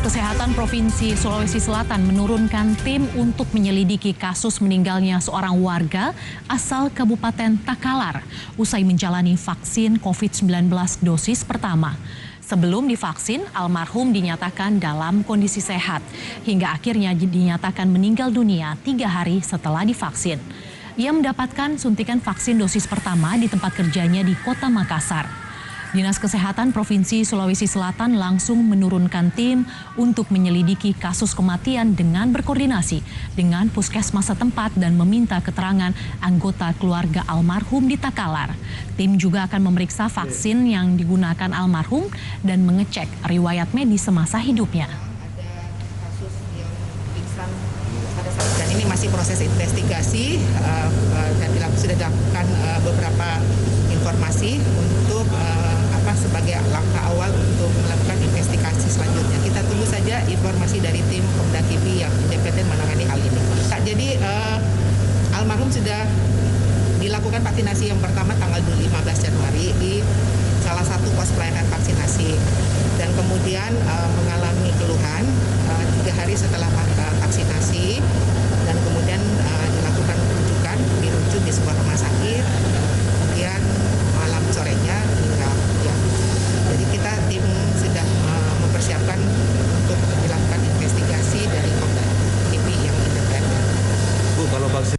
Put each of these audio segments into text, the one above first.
Kesehatan Provinsi Sulawesi Selatan menurunkan tim untuk menyelidiki kasus meninggalnya seorang warga asal Kabupaten Takalar usai menjalani vaksin COVID-19 dosis pertama. Sebelum divaksin, almarhum dinyatakan dalam kondisi sehat hingga akhirnya dinyatakan meninggal dunia 3 hari setelah divaksin. Ia mendapatkan suntikan vaksin dosis pertama di tempat kerjanya di Kota Makassar. Dinas Kesehatan Provinsi Sulawesi Selatan langsung menurunkan tim untuk menyelidiki kasus kematian dengan berkoordinasi dengan puskesmas setempat dan meminta keterangan anggota keluarga almarhum di Takalar. Tim juga akan memeriksa vaksin yang digunakan almarhum dan mengecek riwayat medis semasa hidupnya. Dan ini masih proses investigasi dan sudah dilakukan beberapa informasi untuk sebagai langkah awal untuk melakukan investigasi selanjutnya. Kita tunggu saja informasi dari tim Komda KIPI yang independen menangani hal ini. Jadi almarhum sudah dilakukan vaksinasi yang pertama tanggal 15 Januari di salah satu pos pelayanan vaksinasi dan kemudian mengalami keluhan 3 hari setelah vaksinasi dan kemudian dilakukan rujukan, dirujuk di sebuah rumah sakit, kemudian malam sorenya meninggal. Ya. Jadi kita tim sudah mempersiapkan untuk dilakukan investigasi dari Komda KIPI yang independen. Bu, kalau vaksin.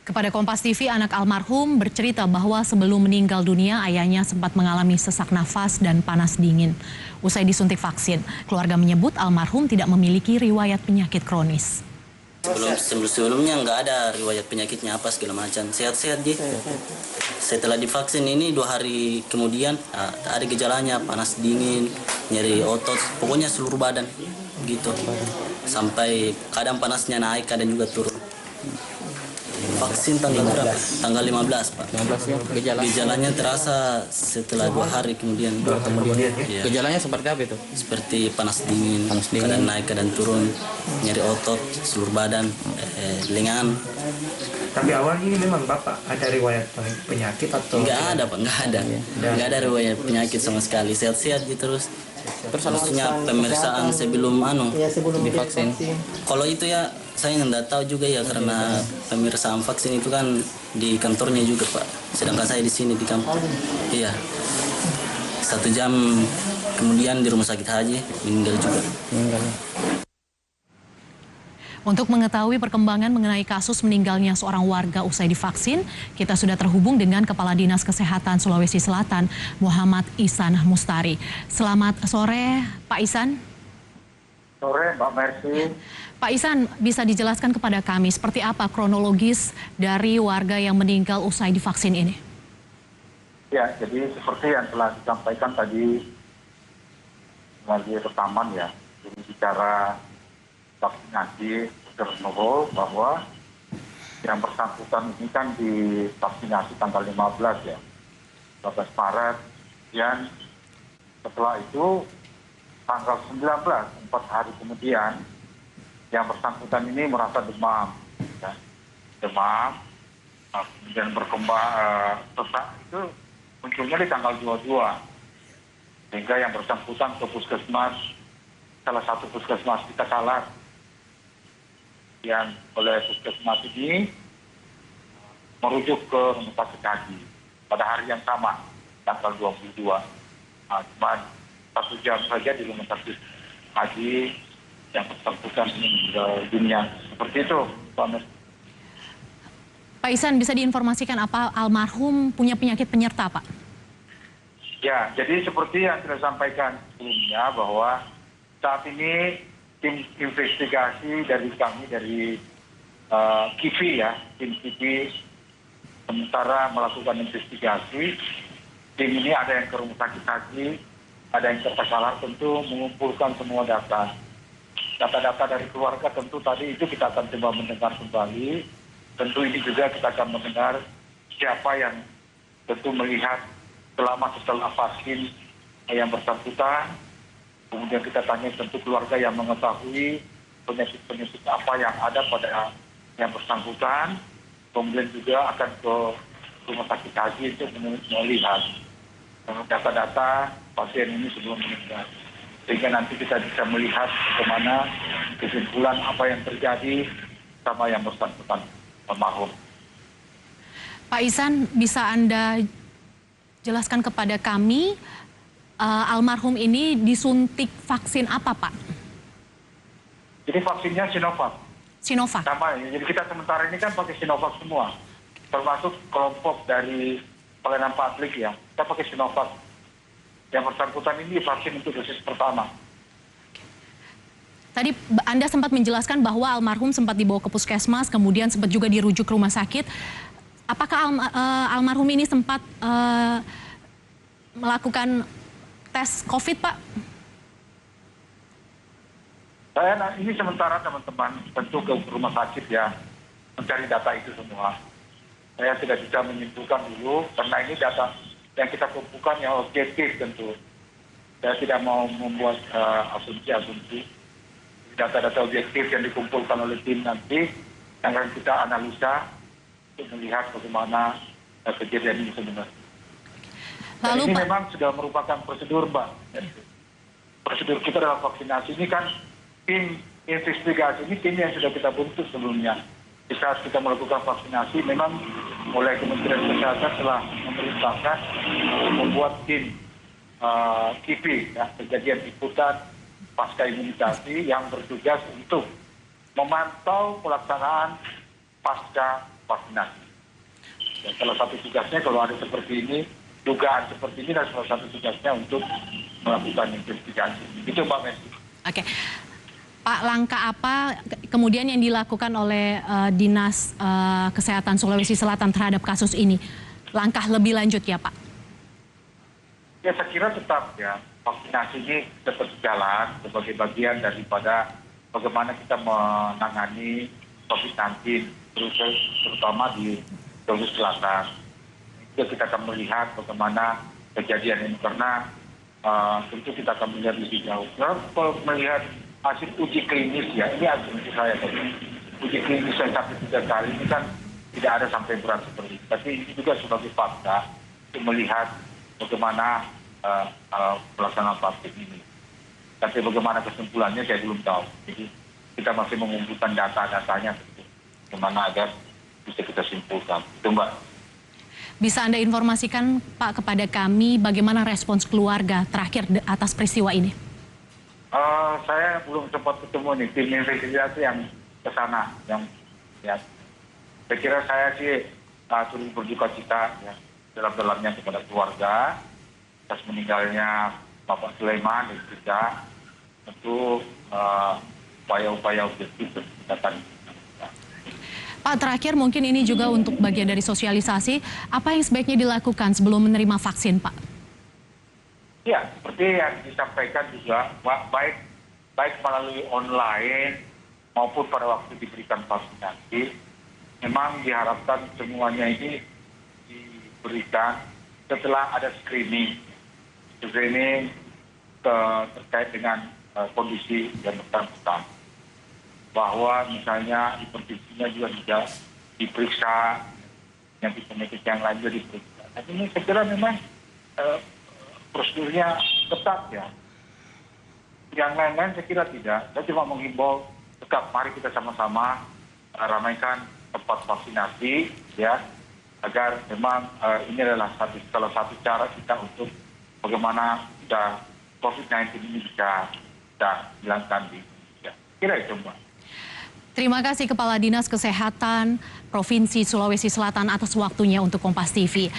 Kepada Kompas TV, anak almarhum bercerita bahwa sebelum meninggal dunia, ayahnya sempat mengalami sesak nafas dan panas dingin. Usai disuntik vaksin, keluarga menyebut almarhum tidak memiliki riwayat penyakit kronis. Sebelumnya nggak ada riwayat penyakitnya apa segala macam, sehat-sehat dia. Setelah divaksin ini 2 hari kemudian ada gejalanya panas dingin, nyeri otot, pokoknya seluruh badan gitu. Sampai kadang panasnya naik, kadang juga turun. Vaksin tanggal berapa? Tanggal 15, Pak. 15 ya, Gejalanya terasa setelah 2 hari kemudian. Ya. Gejalanya seperti apa itu? Seperti panas dingin, kadang naik, kadang turun, nyeri otot, seluruh badan, lengan. Tapi awal ini memang Bapak ada riwayat penyakit atau? Nggak ada, Pak, nggak ada. Nggak ada riwayat penyakit sama sekali, sehat-sehat gitu terus. Terus maksudnya pemeriksaan sebelum divaksin. Kalau itu ya saya nggak tahu juga ya, karena pemeriksaan vaksin itu kan di kantornya juga, Pak. Sedangkan saya di sini di kampung. Iya. 1 jam kemudian di rumah sakit haji meninggal juga. Untuk mengetahui perkembangan mengenai kasus meninggalnya seorang warga usai divaksin, kita sudah terhubung dengan Kepala Dinas Kesehatan Sulawesi Selatan, Muhammad Ihsan Mustari. Selamat sore, Pak Ihsan. Sore, Mbak Mercy. Pak Ihsan, bisa dijelaskan kepada kami seperti apa kronologis dari warga yang meninggal usai divaksin ini? Ya, jadi seperti yang telah disampaikan tadi melalui rekaman ya, jadi bicara vaksinasi Novo bahwa yang bersangkutan ini kan divaksinasi tanggal 15 ya, 15 Maret, dan setelah itu tanggal 19, 4 hari kemudian, yang bersangkutan ini merasa demam, ya. Demam, kemudian berkembang sesak itu munculnya di tanggal 22, sehingga yang bersangkutan ke puskesmas, salah satu puskesmas di Takalar, yang oleh puskesmas ini merujuk ke rumah sakit haji pada hari yang sama, tanggal 22. Cuma 1 jam saja di rumah sakit haji yang bersangkutan meninggal dunia. Seperti itu, Pak Mes. Pak Ihsan, bisa diinformasikan apa almarhum punya penyakit penyerta, Pak? Ya, jadi seperti yang saya sampaikan sebelumnya bahwa saat ini tim investigasi dari kami dari KIPI ya, tim KIPI sementara melakukan investigasi. Tim ini ada yang ke rumah sakit haji, ada yang ke Takalar, tentu mengumpulkan semua data. Data-data dari keluarga tentu tadi itu kita akan coba mendengar kembali. Tentu ini juga kita akan mendengar siapa yang tentu melihat setelah vaksin yang bersangkutan. Kemudian kita tanya tentu keluarga yang mengetahui penyakit-penyakit apa yang ada pada yang bersangkutan. Kemudian juga akan ke rumah sakit haji untuk melihat data-data pasien ini sebelum meninggal. sehingga nanti kita bisa melihat bagaimana kesimpulan apa yang terjadi sama yang bersangkutan almarhum. Pak Ihsan, bisa Anda jelaskan kepada kami almarhum ini disuntik vaksin apa, Pak? Jadi vaksinnya Sinovac. Sinovac. Sama, jadi kita sementara ini kan pakai Sinovac semua, termasuk kelompok dari pelayanan publik ya, kita pakai Sinovac. Yang bersangkutan ini vaksin untuk dosis pertama. Tadi Anda sempat menjelaskan bahwa almarhum sempat dibawa ke puskesmas, kemudian sempat juga dirujuk ke rumah sakit. Apakah almarhum ini sempat melakukan tes COVID, Pak? Ini sementara teman-teman tentu ke rumah sakit ya, mencari data itu semua. Saya tidak bisa menyimpulkan dulu, karena ini data yang kita kumpulkan yang objektif tentu. Saya tidak mau membuat asumsi-asumsi. Data-data objektif yang dikumpulkan oleh tim nanti, yang akan kita analisa untuk melihat bagaimana kejadian ini sebenarnya. Dan ini memang sudah merupakan prosedur, Mbak. Prosedur kita dalam vaksinasi ini kan tim investigasi ini tim yang sudah kita bentuk sebelumnya. Di saat kita melakukan vaksinasi, memang mulai Kementerian Kesehatan telah memerintahkan membuat tim KIPI, ya, kejadian ikutan pasca imunisasi yang bertugas untuk memantau pelaksanaan pasca vaksinasi. Dan salah satu tugasnya kalau ada seperti ini, dugaan seperti ini, dan salah satu tugasnya untuk melakukan investigasi. Itu Pak Messi. Oke. Pak, langkah apa kemudian yang dilakukan oleh Dinas Kesehatan Sulawesi Selatan terhadap kasus ini? Langkah lebih lanjut ya, Pak? Ya, saya kira tetap ya, vaksinasi ini tetap jalan sebagai bagian daripada bagaimana kita menangani COVID-19, terutama di Sulawesi Selatan. Juga kita akan melihat bagaimana kejadian ini, karena tentu kita akan melihat lebih jauh. Kalau melihat hasil uji klinis ya, ini asumsi saya tadi. Uji klinis yang sampai 3 kali ini kan tidak ada sampai berat seperti itu. Tapi ini juga sebagai fakta untuk melihat bagaimana pelaksanaan vaksin ini. Tapi bagaimana kesimpulannya saya belum tahu. Jadi kita masih mengumpulkan data-datanya bagaimana agar bisa kita simpulkan. Itu Mbak. Bisa Anda informasikan Pak kepada kami bagaimana respons keluarga terakhir atas peristiwa ini? Saya belum sempat ketemu nih tim investigasi yang ke sana, yang ya. Saya kira saya sih turut berduka cita ya, dalam-dalamnya kepada keluarga atas meninggalnya Bapak Sulaiman dan juga tentu upaya-upaya objektif datang. Pak, terakhir mungkin ini juga untuk bagian dari sosialisasi, apa yang sebaiknya dilakukan sebelum menerima vaksin, Pak? Ya, seperti yang disampaikan juga, baik melalui online maupun pada waktu diberikan vaksinasi, memang diharapkan semuanya ini diberikan setelah ada screening terkait dengan kondisi yang bersangkutan. Bahwa misalnya hipertensinya juga tidak diperiksa, yang penyakit yang lain juga diperiksa. Tapi ini saya kira memang prosedurnya ketat ya. Yang lain-lain saya kira tidak. Saya cuma menghimbau tetap mari kita sama-sama ramaikan tempat vaksinasi ya, agar memang ini adalah salah satu cara kita untuk bagaimana kita COVID-19 ini bisa hilangkan di Indonesia. Kira itu Mbak. Terima kasih Kepala Dinas Kesehatan Provinsi Sulawesi Selatan atas waktunya untuk Kompas TV.